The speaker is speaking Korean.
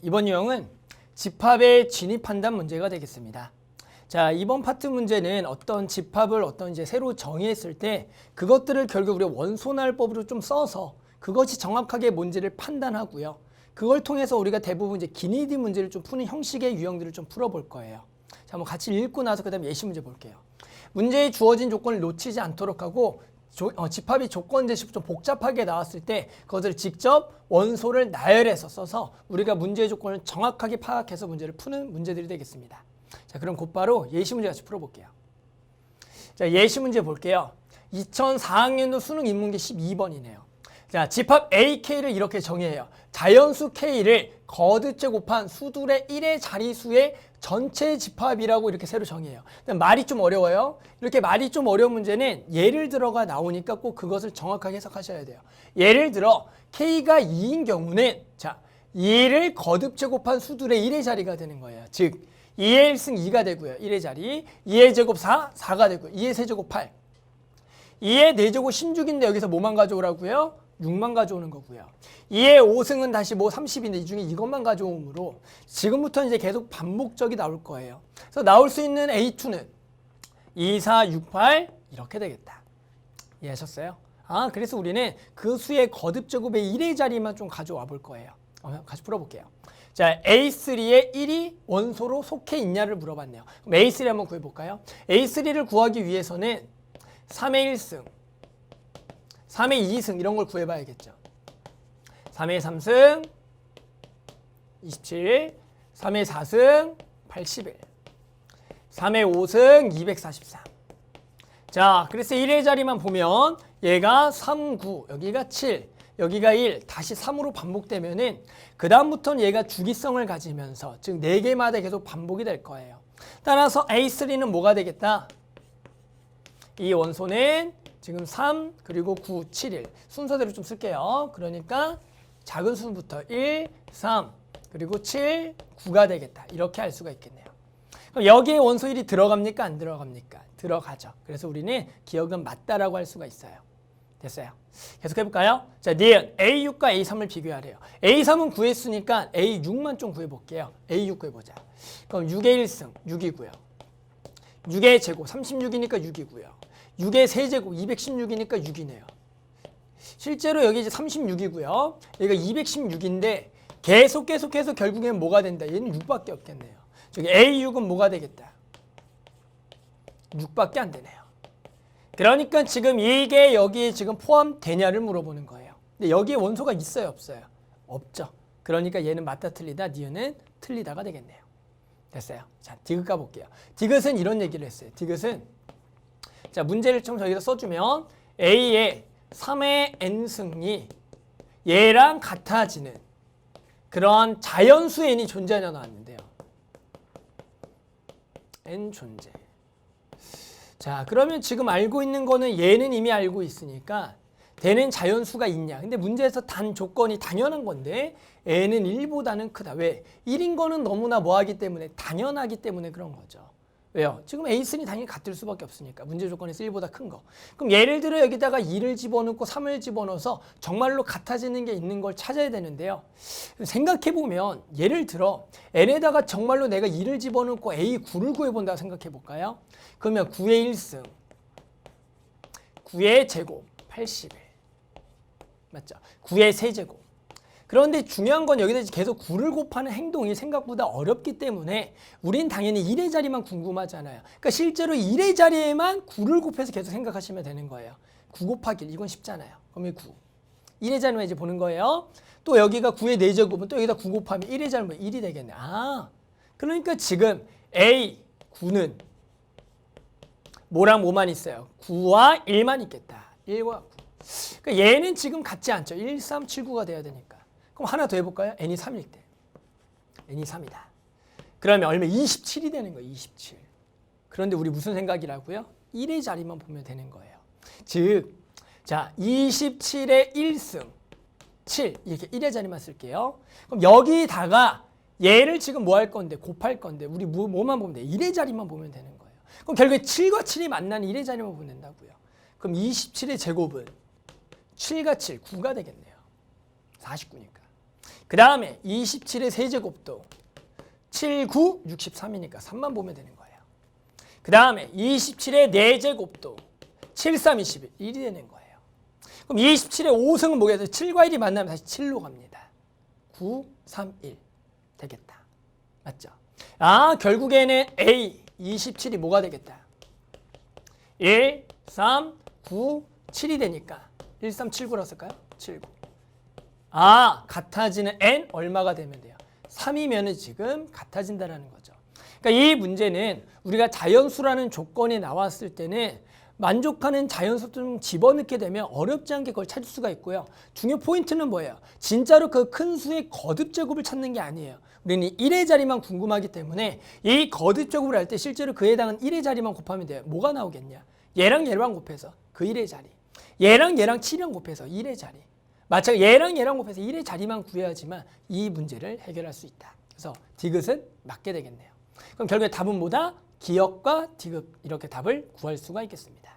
이번 유형은 집합에 진입한다는 문제가 되겠습니다. 자, 이번 파트 문제는 어떤 집합을 이제 새로 정의했을 때 그것들을 결국 우리가 원소날법으로 좀 써서 그것이 정확하게 뭔지를 판단하고요. 그걸 통해서 우리가 대부분 이제 기니디 문제를 좀 푸는 형식의 유형들을 좀 풀어볼 거예요. 자, 한번 같이 읽고 나서 그다음에 예시 문제 볼게요. 문제에 주어진 조건을 놓치지 않도록 하고 집합이 조건 제시로 좀 복잡하게 나왔을 때 그것을 직접 원소를 나열해서 써서 우리가 문제의 조건을 정확하게 파악해서 문제를 푸는 문제들이 되겠습니다. 자, 그럼 곧바로 예시 문제 같이 풀어볼게요. 자, 예시 문제 볼게요. 2004학년도 수능 인문계 12번이네요. 자, 집합 AK를 이렇게 정의해요. 자연수 K를 거듭제 곱한 수둘의 1의 자리수의 전체 집합이라고 이렇게 새로 정의해요. 말이 좀 어려워요. 이렇게 말이 좀 어려운 문제는 예를 들어가 나오니까 꼭 그것을 정확하게 해석하셔야 돼요. 예를 들어 K가 2인 경우는 자 2를 거듭제 곱한 수둘의 1의 자리가 되는 거예요. 즉 2의 1승 2가 되고요. 1의 자리 2의 제곱 4, 4가 되고요. 2의 세제곱 8 2의 4제곱 16인데 여기서 뭐만 가져오라고요? 6만 가져오는 거고요. 2의 5승은 다시 30인데 이 중에 이것만 가져오므로 지금부터 이제 계속 반복적이 나올 거예요. 그래서 나올 수 있는 A2는 2, 4, 6, 8 이렇게 되겠다. 이해하셨어요? 그래서 우리는 그 수의 거듭제곱의 1의 자리만 좀 가져와 볼 거예요. 같이 풀어볼게요. 자, A3의 1이 원소로 속해 있냐를 물어봤네요. 그럼 A3 한번 구해볼까요? A3를 구하기 위해서는 3의 1승 3의 2승 이런 걸 구해봐야겠죠. 3의 3승 27, 3의 4승 81, 3의 5승 243. 자, 그래서 1의 자리만 보면 얘가 3, 9, 여기가 7, 여기가 1, 다시 3으로 반복되면은 그 다음부터는 얘가 주기성을 가지면서 즉 4개마다 계속 반복이 될 거예요. 따라서 A3는 뭐가 되겠다? 이 원소는 지금 3 그리고 9, 7, 1 순서대로 좀 쓸게요. 그러니까 작은 수부터 1, 3 그리고 7, 9가 되겠다. 이렇게 할 수가 있겠네요. 그럼 여기에 원소 1이 들어갑니까? 안 들어갑니까? 들어가죠. 그래서 우리는 기억은 맞다라고 할 수가 있어요. 됐어요. 계속 해볼까요? 자, 니은 A6과 A3을 비교하래요. A3은 구했으니까 A6만 좀 구해볼게요. A6 구해보자. 그럼 6의 1승 6이고요. 6의 제곱 36이니까 6이고요. 6의 세제곱 216이니까 6이네요. 실제로 여기 이제 36이고요. 여기가 216인데 계속해서 결국엔 뭐가 된다? 얘는 6밖에 없겠네요. 저기 A6은 뭐가 되겠다? 6밖에 안 되네요. 그러니까 지금 이게 여기에 지금 포함되냐를 물어보는 거예요. 근데 여기에 원소가 있어요, 없어요? 없죠. 그러니까 얘는 맞다 틀리다, 니은은 틀리다가 되겠네요. 됐어요. 자, 디귿 가볼게요. 디귿은 이런 얘기를 했어요. 디귿은 자, 문제를 좀 저기다 써주면 A의 3의 n승이 얘랑 같아지는 그런 자연수 n이 존재하냐 나왔는데요. n 존재. 자, 그러면 지금 알고 있는 거는 얘는 이미 알고 있으니까 되는 자연수가 있냐. 근데 문제에서 단 조건이 당연한 건데 n은 1보다는 크다. 왜? 1인 거는 너무나 뭐하기 때문에 당연하기 때문에 그런 거죠. 왜요? 지금 A3는 당연히 같을 수밖에 없으니까 문제 조건에서 1보다 큰 거. 그럼 예를 들어 여기다가 2를 집어넣고 3을 집어넣어서 정말로 같아지는 게 있는 걸 찾아야 되는데요. 생각해보면 예를 들어 N에다가 정말로 내가 2를 집어넣고 A9를 구해본다고 생각해볼까요? 그러면 9의 1승 9의 제곱 81 맞죠? 9의 세제곱. 그런데 중요한 건 여기다 계속 9를 곱하는 행동이 생각보다 어렵기 때문에 우린 당연히 1의 자리만 궁금하잖아요. 그러니까 실제로 1의 자리에만 9를 곱해서 계속 생각하시면 되는 거예요. 9 곱하기 1 이건 쉽잖아요. 그럼 9. 1의 자리만 이제 보는 거예요. 또 여기가 9의 4제곱은 또 여기다 9 곱하면 1의 자리면 1이 되겠네. 그러니까 지금 A, 9는 뭐랑 뭐만 있어요? 9와 1만 있겠다. 1과 9. 그러니까 얘는 지금 같지 않죠. 1, 3, 7, 9가 돼야 되니까. 그럼 하나 더 해볼까요? n이 3일 때. n이 3이다. 그러면 얼마? 27이 되는 거예요. 27. 그런데 우리 무슨 생각이라고요? 1의 자리만 보면 되는 거예요. 즉, 자 27의 1승 7 이렇게 1의 자리만 쓸게요. 그럼 여기다가 얘를 지금 뭐 할 건데? 곱할 건데 우리 뭐만 보면 돼? 1의 자리만 보면 되는 거예요. 그럼 결국에 7과 7이 만나는 1의 자리만 보면 된다고요. 그럼 27의 제곱은 7과 7, 9가 되겠네요. 49니까. 그 다음에 27의 세제곱도 7, 9, 63이니까 3만 보면 되는 거예요. 그 다음에 27의 4제곱도 7, 3, 21이 되는 거예요. 그럼 27의 5승은 뭐겠어요? 7과 1이 만나면 다시 7로 갑니다. 9, 3, 1 되겠다. 맞죠? 아, 결국에는 A 27이 뭐가 되겠다? 1, 3, 9, 7이 되니까 1, 3, 7, 9라고 쓸까요? 7, 9. 아, 같아지는 n 얼마가 되면 돼요? 3이면은 지금 같아진다라는 거죠. 그러니까 이 문제는 우리가 자연수라는 조건이 나왔을 때는 만족하는 자연수 좀 집어넣게 되면 어렵지 않게 그걸 찾을 수가 있고요. 중요 포인트는 뭐예요? 진짜로 그 큰 수의 거듭 제곱을 찾는 게 아니에요. 우리는 1의 자리만 궁금하기 때문에 이 거듭 제곱을 할 때 실제로 그에 해당하는 1의 자리만 곱하면 돼요. 뭐가 나오겠냐? 얘랑 얘랑 곱해서 그 1의 자리. 얘랑 얘랑 7이랑 곱해서 1의 자리. 마찬가지로 얘랑 얘랑 곱해서 1의 자리만 구해야지만 이 문제를 해결할 수 있다. 그래서 디귿은 맞게 되겠네요. 그럼 결국에 답은 뭐다? 기역과 디귿 이렇게 답을 구할 수가 있겠습니다.